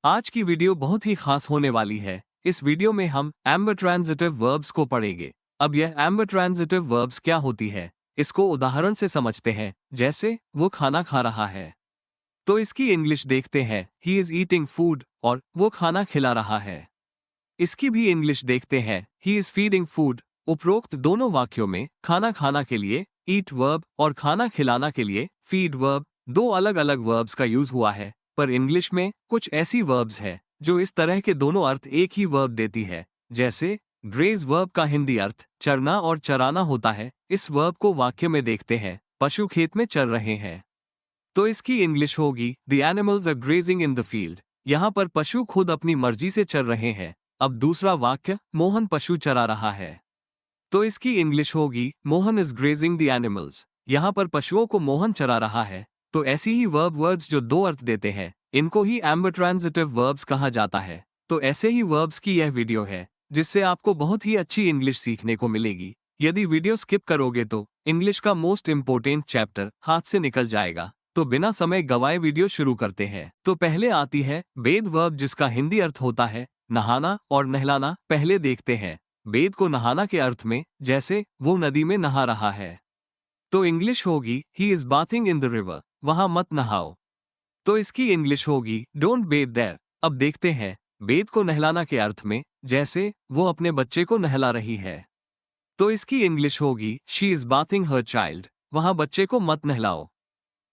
आज की वीडियो बहुत ही खास होने वाली है। इस वीडियो में हम एम्बर ट्रांजिटिव वर्ब्स को पढ़ेंगे। अब यह एम्बर ट्रांजिटिव वर्ब्स क्या होती है, इसको उदाहरण से समझते हैं। जैसे वो खाना खा रहा है, तो इसकी इंग्लिश देखते हैं, ही इज ईटिंग फूड, और वो खाना खिला रहा है। इसकी भी इंग्लिश देखते हैं, ही इज फीडिंग फूड। उपरोक्त दोनों वाक्यों में खाना खाना के लिए ईट वर्ब और खाना खिलाना के लिए फीड वर्ब, दो अलग अलग वर्ब्स का यूज हुआ है। पर इंग्लिश में कुछ ऐसी वर्ब्स है जो इस तरह के दोनों अर्थ एक ही वर्ब देती है। जैसे ग्रेज वर्ब का हिंदी अर्थ चरना और चराना होता है। इस वर्ब को वाक्य में देखते हैं, पशु खेत में चर रहे हैं, तो इसकी इंग्लिश होगी the animals are grazing in the field. यहाँ पर पशु खुद अपनी मर्जी से चर रहे हैं। अब दूसरा वाक्य मोहन पशु चरा रहा है, तो इसकी इंग्लिश होगी Mohan is grazing the animals. यहाँ पर पशुओं को मोहन चरा रहा है। तो ऐसी ही वर्ब वर्ड्स जो दो अर्थ देते हैं, इनको ही एम्बर ट्रांजिटिव वर्ब्स कहा जाता है। तो ऐसे ही वर्ब्स की यह वीडियो है जिससे आपको बहुत ही अच्छी इंग्लिश सीखने को मिलेगी। यदि वीडियो स्किप करोगे तो इंग्लिश का मोस्ट इंपोर्टेंट चैप्टर हाथ से निकल जाएगा। तो बिना समय गवाए वीडियो शुरू करते हैं। तो पहले आती है बेद वर्ब, जिसका हिंदी अर्थ होता है नहाना और नहलाना। पहले देखते हैं बेद को नहाना के अर्थ में, जैसे वो नदी में नहा रहा है, तो इंग्लिश होगी he is bathing in the river, वहां मत नहाओ। तो इसकी इंग्लिश होगी डोंट बेथ देयर। अब देखते हैं बेद को नहलाना के अर्थ में, जैसे वो अपने बच्चे को नहला रही है, तो इसकी इंग्लिश होगी she is bathing her child, वहां बच्चे को मत नहलाओ।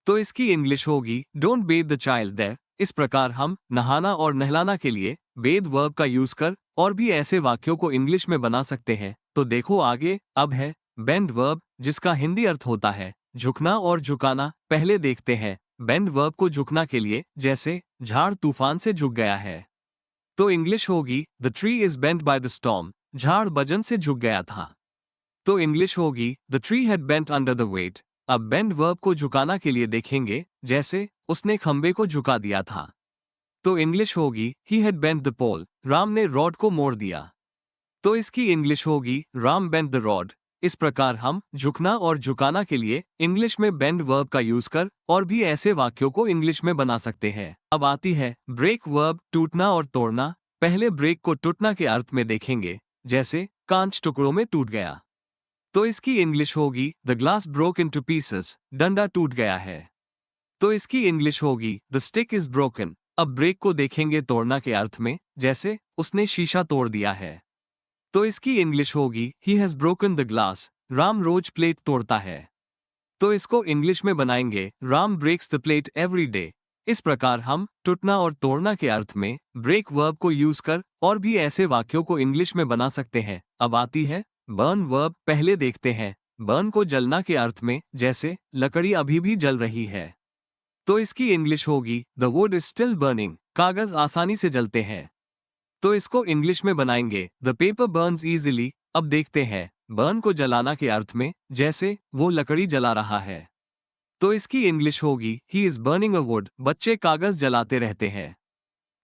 तो इसकी इंग्लिश होगी don't bathe the child there. इस प्रकार हम नहाना और नहलाना के लिए बेथ वर्ब का यूज कर और भी ऐसे वाक्यों को इंग्लिश में बना सकते हैं। तो देखो आगे। अब है बेंड वर्ब, जिसका हिंदी अर्थ होता है झुकना और झुकाना। पहले देखते हैं बेंड वर्ब को झुकना के लिए, जैसे झाड़ तूफान से झुक गया है, तो इंग्लिश होगी the tree is bent by the storm, झाड़ वजन से झुक गया था। तो इंग्लिश होगी the tree had bent under the weight. अब बेंड वर्ब को झुकाना के लिए देखेंगे, जैसे उसने खंबे को झुका दिया था, तो इंग्लिश होगी ही हैड बेंट द पोल, राम ने रॉड को मोड़ दिया। तो इसकी इंग्लिश होगी राम बेंट द रॉड। इस प्रकार हम झुकना और झुकाना के लिए इंग्लिश में बेंड वर्ब का यूज कर और भी ऐसे वाक्यों को इंग्लिश में बना सकते हैं। अब आती है ब्रेक वर्ब, टूटना और तोड़ना। पहले ब्रेक को टूटना के अर्थ में देखेंगे, जैसे कांच टुकड़ों में टूट गया, तो इसकी इंग्लिश होगी the glass broke into pieces, डंडा टूट गया है। तो इसकी इंग्लिश होगी द स्टिक इज ब्रोकन। अब ब्रेक को देखेंगे तोड़ना के अर्थ में, जैसे उसने शीशा तोड़ दिया है, तो इसकी इंग्लिश होगी he has broken the glass, Ram रोज प्लेट तोड़ता है। तो इसको इंग्लिश में बनाएंगे Ram breaks the plate every day. इस प्रकार हम टूटना और तोड़ना के अर्थ में ब्रेक वर्ब को यूज कर और भी ऐसे वाक्यों को इंग्लिश में बना सकते हैं। अब आती है बर्न वर्ब। पहले देखते हैं बर्न को जलना के अर्थ में, जैसे लकड़ी अभी भी जल रही है, तो इसकी इंग्लिश होगी the wood is still burning, कागज आसानी से जलते हैं। तो इसको इंग्लिश में बनाएंगे द पेपर बर्न्स इजीली। अब देखते हैं बर्न को जलाना के अर्थ में, जैसे वो लकड़ी जला रहा है, तो इसकी इंग्लिश होगी he is burning a would, बच्चे कागज जलाते रहते हैं।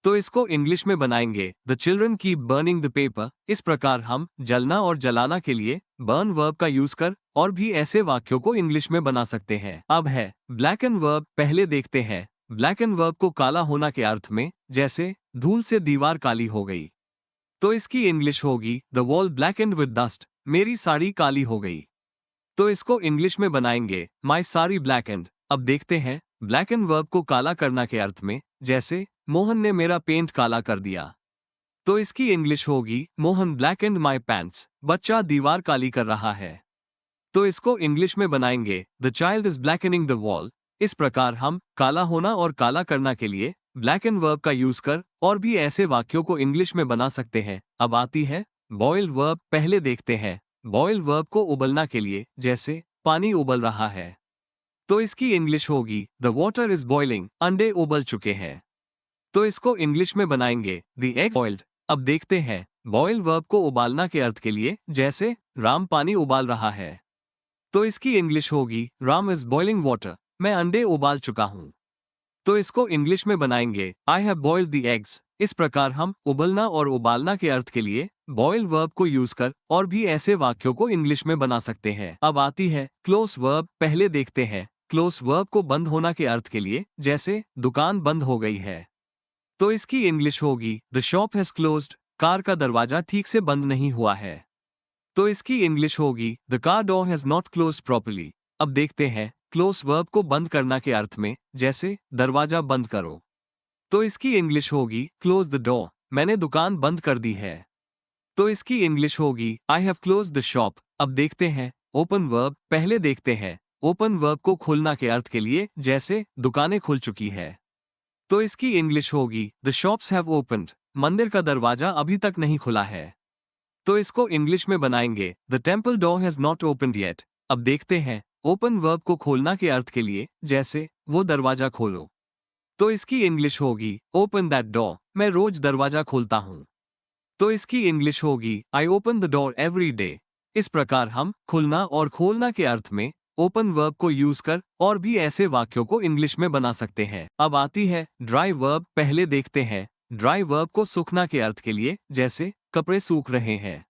तो इसको इंग्लिश में बनाएंगे the children keep burning the paper. इस प्रकार हम जलना और जलाना के लिए बर्न वर्ब का यूज कर और भी ऐसे वाक्यों को इंग्लिश में बना सकते हैं। अब है ब्लैक एंड वर्ब। पहले देखते हैं ब्लैक एंड वर्ब को काला होना के अर्थ में, जैसे धूल से दीवार काली हो गई, तो इसकी इंग्लिश होगी the wall black and with dust, मेरी साड़ी काली हो गई। तो इसको इंग्लिश में बनाएंगे माई साड़ी ब्लैक एंड। अब देखते हैं ब्लैक एंड वर्ब को काला करना के अर्थ में, जैसे मोहन ने मेरा पेंट काला कर दिया, तो इसकी इंग्लिश होगी Mohan black and my pants, बच्चा दीवार काली कर रहा है। तो इसको इंग्लिश में बनाएंगे the child is blackening the wall. इस प्रकार हम काला होना और काला करना के लिए ब्लैक एंड वर्ब का यूज कर और भी ऐसे वाक्यों को इंग्लिश में बना सकते हैं। अब आती है बॉयल वर्ब। पहले देखते हैं बॉयल वर्ब को उबलना के लिए, जैसे पानी उबल रहा है, तो इसकी इंग्लिश होगी द वॉटर इज बॉइलिंग, अंडे उबल चुके हैं। तो इसको इंग्लिश में बनाएंगे द एग्स बॉइल्ड। अब देखते हैं बॉयल वर्ब को उबालना के अर्थ के लिए, जैसे राम पानी उबाल रहा है, तो इसकी इंग्लिश होगी राम इज बॉइलिंग वाटर, मैं अंडे उबाल चुका हूं। तो इसको इंग्लिश में बनाएंगे I have boiled the eggs. इस प्रकार हम उबलना और उबालना के अर्थ के लिए बॉयल वर्ब को यूज कर और भी ऐसे वाक्यों को इंग्लिश में बना सकते हैं। अब आती है क्लोज वर्ब। पहले देखते हैं क्लोज वर्ब को बंद होना के अर्थ के लिए, जैसे दुकान बंद हो गई है, तो इसकी इंग्लिश होगी the shop has closed, car का दरवाजा ठीक से बंद नहीं हुआ है। तो इसकी इंग्लिश होगी the car door has not closed properly. अब देखते हैं क्लोज वर्ब को बंद करना के अर्थ में, जैसे दरवाजा बंद करो। तो इसकी इंग्लिश होगी क्लोज द डोर, मैंने दुकान बंद कर दी है। तो इसकी इंग्लिश होगी I have close the shop. अब देखते हैं ओपन वर्ब, पहले देखते हैं ओपन वर्ब को खोलना के अर्थ के लिए, जैसे दुकानें खुल चुकी है। तो इसकी इंग्लिश होगी द शॉप्स हैव ओपन्ड, मंदिर का दरवाजा अभी तक नहीं खुला है। तो इसको इंग्लिश में बनाएंगे the temple door has not opened yet. अब देखते हैं ओपन वर्ब को खोलना के अर्थ के लिए, जैसे वो दरवाजा खोलो। तो इसकी इंग्लिश होगी ओपन दैट डोर, मैं रोज दरवाजा खोलता हूं। तो इसकी इंग्लिश होगी I open the door every day. इस प्रकार हम खुलना और खोलना के अर्थ में ओपन वर्ब को यूज कर और भी ऐसे वाक्यों को इंग्लिश में बना सकते हैं। अब आती है ड्राई वर्ब, पहले देखते हैं ड्राई वर्ब को सूखना के अर्थ के लिए, जैसे कपड़े सूख रहे हैं।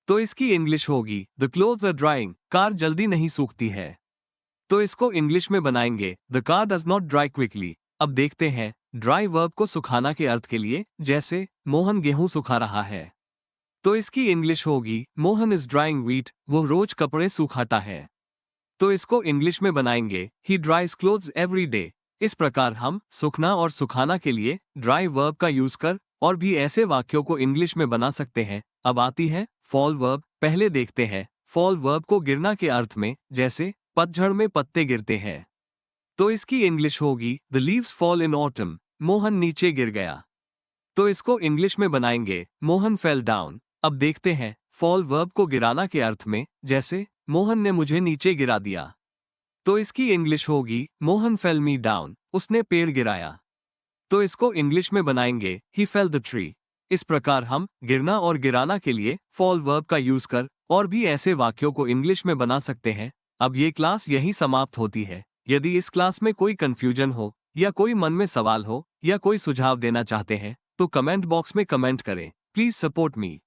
तो इसकी इंग्लिश होगी the clothes are drying, car जल्दी नहीं सूखती है। तो इसको इंग्लिश में बनाएंगे the car does not dry quickly. अब देखते हैं ड्राई वर्ब को सुखाना के अर्थ के लिए, जैसे मोहन गेहूं सुखा रहा है। तो इसकी इंग्लिश होगी मोहन इज ड्राइंग व्हीट, वो रोज कपड़े सुखाता है। तो इसको इंग्लिश में बनाएंगे ही ड्राइज क्लोथ्स एवरी डे। इस प्रकार हम सूखना और सुखाना के लिए ड्राई वर्ब का यूज कर और भी ऐसे वाक्यों को इंग्लिश में बना सकते हैं। अब आती है फॉल वर्ब, पहले देखते हैं फॉल वर्ब को गिरना के अर्थ में, जैसे पतझड़ में पत्ते गिरते हैं। तो इसकी इंग्लिश होगी the leaves fall in autumn, Mohan नीचे गिर गया। तो इसको इंग्लिश में बनाएंगे मोहन फेल डाउन। अब देखते हैं फॉल वर्ब को गिराना के अर्थ में, जैसे मोहन ने मुझे नीचे गिरा दिया। तो इसकी इंग्लिश होगी मोहन फेल मी डाउन, उसने पेड़ गिराया। तो इसको इंग्लिश में बनाएंगे ही फेल द ट्री। इस प्रकार हम गिरना और गिराना के लिए फॉल वर्ब का यूज कर और भी ऐसे वाक्यों को इंग्लिश में बना सकते हैं। अब ये क्लास यही समाप्त होती है। यदि इस क्लास में कोई कंफ्यूजन हो या कोई मन में सवाल हो या कोई सुझाव देना चाहते हैं तो कमेंट बॉक्स में कमेंट करें। Please support me.